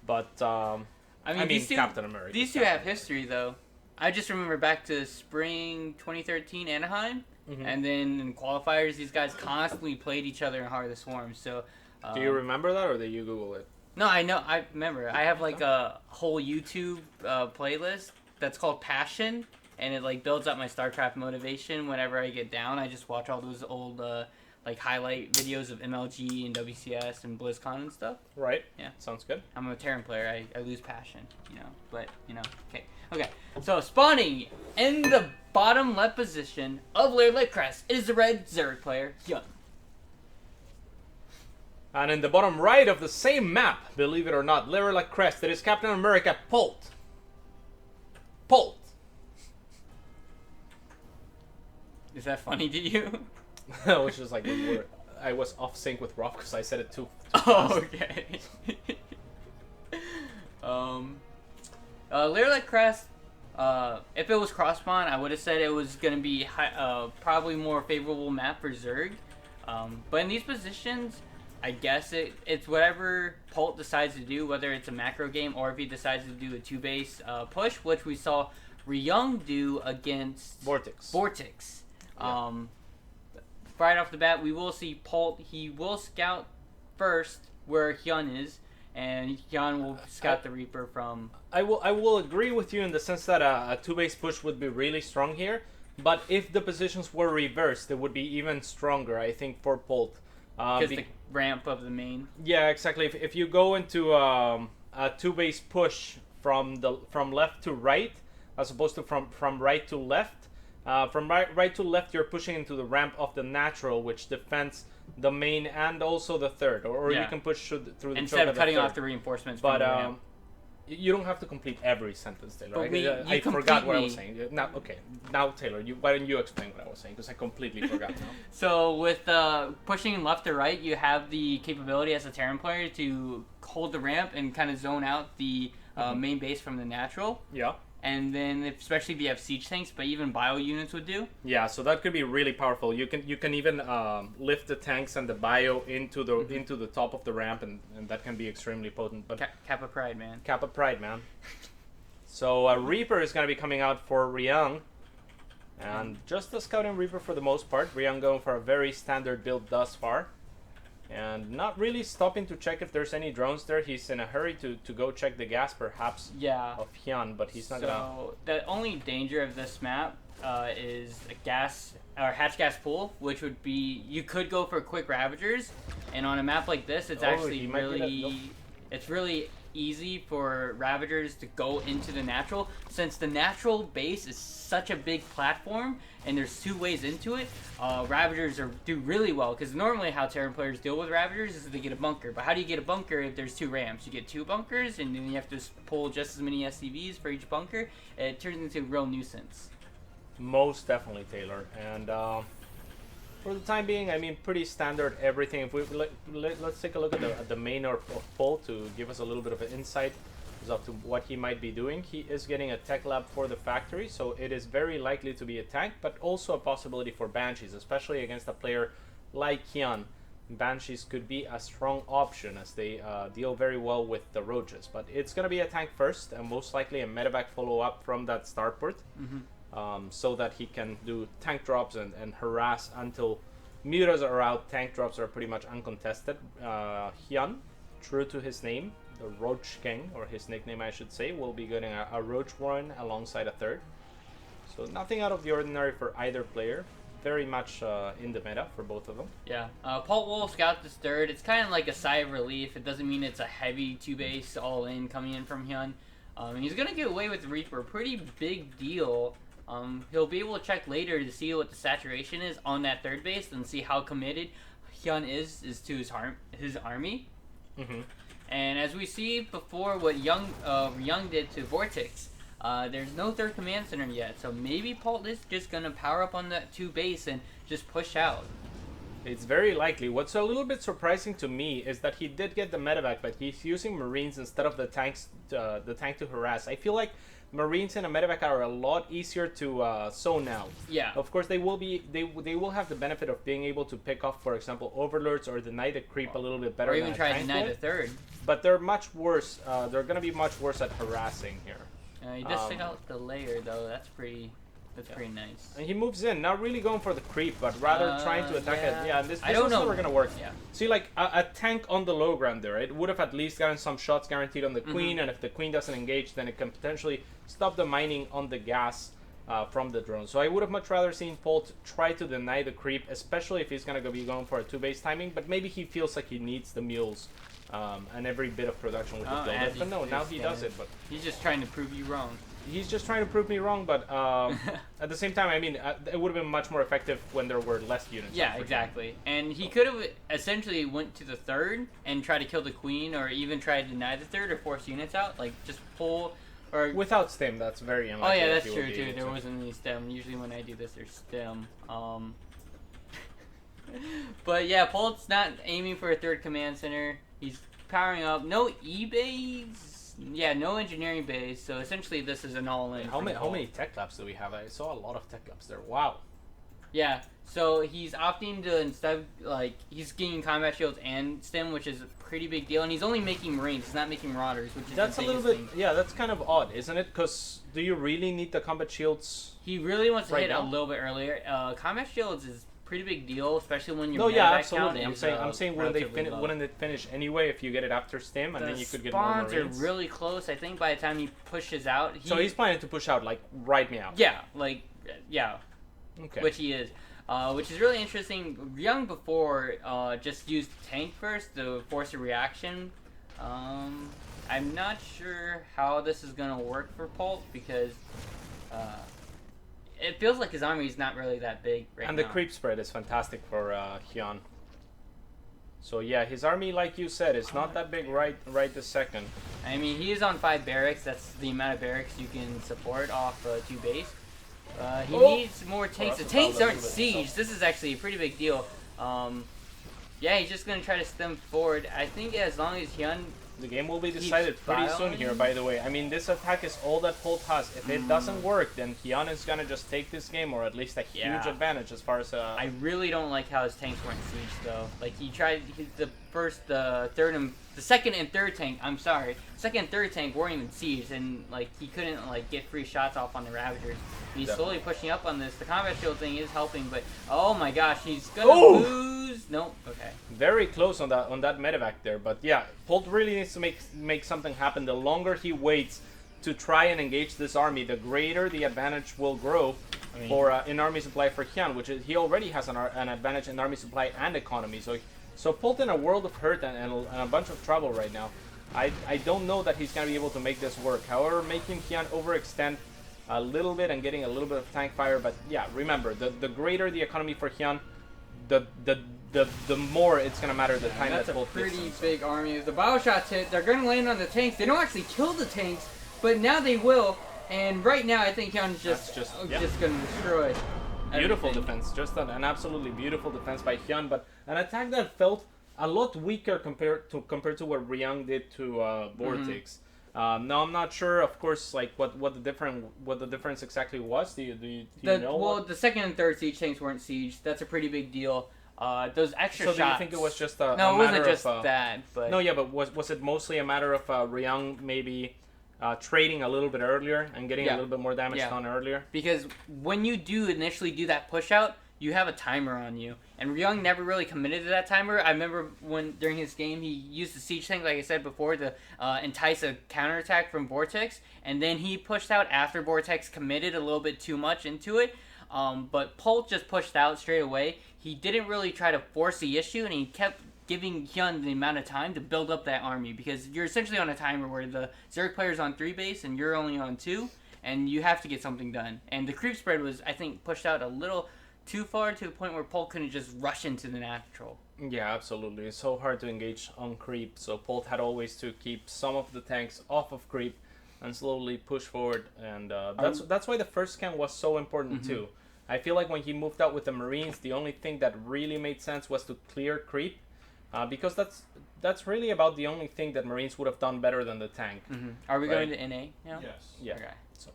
But I mean, these two, Captain America. These two have history, though. I just remember back to spring 2013 Anaheim, and then in qualifiers, these guys constantly played each other in Heart of the Swarm. So, do you remember that, or did you Google it? No, I know. I remember. I have like a whole YouTube playlist that's called Passion, and it like builds up my StarCraft motivation whenever I get down. I just watch all those old like highlight videos of MLG and WCS and BlizzCon and stuff. Right. Yeah. Sounds good. I'm a Terran player. I lose passion, but okay. Okay. So spawning in the bottom left position of Laird Crest is the red Zerg player, HyuN. And in the bottom right of the same map, believe it or not, Laird Crest, it is Captain America Polt. Polt. Is that funny to you? I was just like, I was off sync with Ro4 because I said it too fast. Oh, okay. Laird Crest, if it was cross spawn, I would have said it was going to be probably more favorable map for Zerg. But in these positions, I guess it's whatever Polt decides to do, whether it's a macro game or if he decides to do a 2-base push, which we saw HyuN do against Vortex. Yeah. Right off the bat, we will see Polt. He will scout first where HyuN is, and HyuN will scout the Reaper from... I will agree with you in the sense that a 2-base push would be really strong here, but if the positions were reversed, it would be even stronger, I think, for Polt. Because the ramp of the main. Yeah, exactly. If you go into a 2-base push from left to right, as opposed to from right to left, from right to left, you're pushing into the ramp of the natural, which defends the main and also the third, or you can push through the instead of cutting third. off the reinforcements. But from the ramp. you don't have to complete every sentence, Taylor. I forgot what I was saying. Now Taylor, why don't you explain what I was saying? Because I completely forgot now. So with pushing left to right, you have the capability as a Terran player to hold the ramp and kind of zone out the main base from the natural. Yeah. And then, especially if you have siege tanks, but even bio units would do. Yeah, so that could be really powerful. You can even lift the tanks and the bio into the top of the ramp, and that can be extremely potent. But Kappa Pride, man. Kappa Pride, man. So Reaper is going to be coming out for HyuN, and just a scouting Reaper for the most part. HyuN going for a very standard build thus far. And not really stopping to check if there's any drones there. He's in a hurry to go check the gas, perhaps, of HyuN, but he's not gonna... So, the only danger of this map is a gas, or hatch gas pool, which would be... You could go for quick Ravagers, and on a map like this, it's actually really... It's really easy for Ravagers to go into the natural. Since the natural base is such a big platform, and there's 2 ways into it, Ravagers do really well, because normally how Terran players deal with Ravagers is they get a bunker. But how do you get a bunker if there's 2 ramps? You get 2 bunkers, and then you have to pull just as many SCVs for each bunker. It turns into a real nuisance. Most definitely, Taylor. And for the time being, I mean, pretty standard everything. If we let's take a look at the main of Polt to give us a little bit of an insight as to what he might be doing. He is getting a tech lab for the factory, so it is very likely to be a tank, but also a possibility for Banshees, especially against a player like HyuN. Banshees could be a strong option as they deal very well with the roaches. But it's going to be a tank first, and most likely a medevac follow-up from that starport. So that he can do tank drops and harass until mutas are out. Tank drops are pretty much uncontested. HyuN, true to his name, the Roach King, or his nickname I should say, will be getting a Roach Warren alongside a third. So nothing out of the ordinary for either player. Very much in the meta for both of them. Yeah, Polt will scout this third. It's kind of like a sigh of relief. It doesn't mean it's a heavy 2-base all-in coming in from HyuN. He's going to get away with the Reaper. Pretty big deal. He'll be able to check later to see what the saturation is on that third base and see how committed HyuN is to his army. And as we see before what HyuN did to Vortex, there's no third command center yet. So maybe Polt is just going to power up on that 2 base and just push out. It's very likely. What's a little bit surprising to me is that he did get the medevac, but he's using Marines instead of the tanks, the tank to harass. I feel like Marines and a medevac are a lot easier to zone out. Yeah. Of course, they will have the benefit of being able to pick off, for example, overlords or deny the creep a little bit better. Or even than try a to tank deny would. the third. But they're much worse. They're going to be much worse at harassing here. He just took out the layer though. That's pretty nice. And he moves in, not really going for the creep, but rather trying to attack it. Yeah, this I don't was know. never gonna work. Yeah. See, like a tank on the low ground there, it would have at least gotten some shots guaranteed on the queen, and if the queen doesn't engage, then it can potentially stop the mining on the gas from the drone. So I would have much rather seen Polt try to deny the creep, especially if he's gonna be going for a 2-base timing. But maybe he feels like he needs the mules and every bit of production with the build. But no, now he does it. But he's just trying to prove you wrong. He's just trying to prove me wrong, but at the same time, I mean, it would have been much more effective when there were less units. Yeah, exactly. And he could have essentially went to the third and tried to kill the queen, or even try to deny the third or force units out. Like, just pull... Or without stem, that's very unlikely. Oh, yeah, that's true, too. There wasn't any stem. Usually when I do this, there's stem. But, yeah, Polt's not aiming for a third command center. He's powering up. No E-base... Yeah, no engineering base, so essentially this is an all-in. How many tech labs do we have? I saw a lot of tech labs there. Wow. Yeah, so he's opting to instead, like, he's getting combat shields and stem, which is a pretty big deal, and he's only making Marines, he's not making Marauders, which is that's the a little bit, yeah, that's kind of odd, isn't it? Because do you really need the combat shields? He really wants to right hit now? a little bit earlier. Combat shields is pretty big deal, especially when your no, yeah, medevac absolutely. count I'm saying wouldn't it finish anyway if you get it after stem, and then you could get more spawns are Marines? really close. I think by the time he pushes out, so he's planning to push out like right now. Yeah, like yeah, okay. Which he is. Which is really interesting. HyuN before just used tank first to force a reaction. I'm not sure how this is gonna work for Polt because it feels like his army is not really that big right now. And the creep spread is fantastic for HyuN. So yeah, his army, like you said, is not that big right this second. I mean, he is on 5 barracks. That's the amount of barracks you can support off 2 base. He needs more tanks. The tanks aren't siege. This is actually a pretty big deal. Yeah, he's just going to try to stem forward. I think as long as HyuN... The game will be decided pretty soon here, by the way. I mean, this attack is all that Polt has. If it doesn't work, then HyuN is going to just take this game, or at least a huge advantage as far as... I really don't like how his tanks weren't siege, though. Like, he tried the first, third, and... The second and third tank, I'm sorry. Second and third tank weren't even siege, and, like, he couldn't, like, get free shots off on the Ravagers. He's slowly pushing up on this. The combat shield thing is helping, but... Oh, my gosh, he's gonna lose... Nope, okay. Very close on that medevac there, but yeah, Polt really needs to make something happen. The longer he waits to try and engage this army, the greater the advantage will grow for in army supply for HyuN, which is he already has an advantage in army supply and economy. So Polt in a world of hurt and a bunch of trouble right now. I don't know that he's gonna be able to make this work. However, making HyuN overextend a little bit and getting a little bit of tank fire, but yeah, remember the greater the economy for HyuN, the more it's gonna matter the time that Polt gets. That's a pretty big army. If the bioshots hit, they're gonna land on the tanks. They don't actually kill the tanks, but now they will. And right now, I think HyuN's just gonna destroy. Beautiful defense, just an absolutely beautiful defense by HyuN, but an attack that felt a lot weaker compared to what HyuN did to Vortex. Now I'm not sure, of course, like what the difference exactly was. Do you know? Well, the second and third siege tanks weren't siege. That's a pretty big deal. Those extra shots. So do you think it was just a no? It wasn't just that, but no, yeah, but was it mostly a matter of HyuN maybe trading a little bit earlier and getting a little bit more damage done earlier? Because when you do initially do that push out, you have a timer on you, and HyuN never really committed to that timer. I remember when during his game he used the siege tank, like I said before, to entice a counterattack from Vortex, and then he pushed out after Vortex committed a little bit too much into it. But Polt just pushed out straight away. He didn't really try to force the issue, and he kept giving HyuN the amount of time to build up that army, because you're essentially on a timer where the Zerg player's on 3 base and you're only on 2, and you have to get something done. And the creep spread was, I think, pushed out a little too far to the point where Polt couldn't just rush into the natural. Yeah, absolutely. It's so hard to engage on creep, so Polt had always to keep some of the tanks off of creep and slowly push forward, and that's why the first scan was so important too. I feel like when he moved out with the Marines, the only thing that really made sense was to clear creep, because that's really about the only thing that Marines would have done better than the tank. Are we right? going to NA now? Yes. Yeah. Okay. So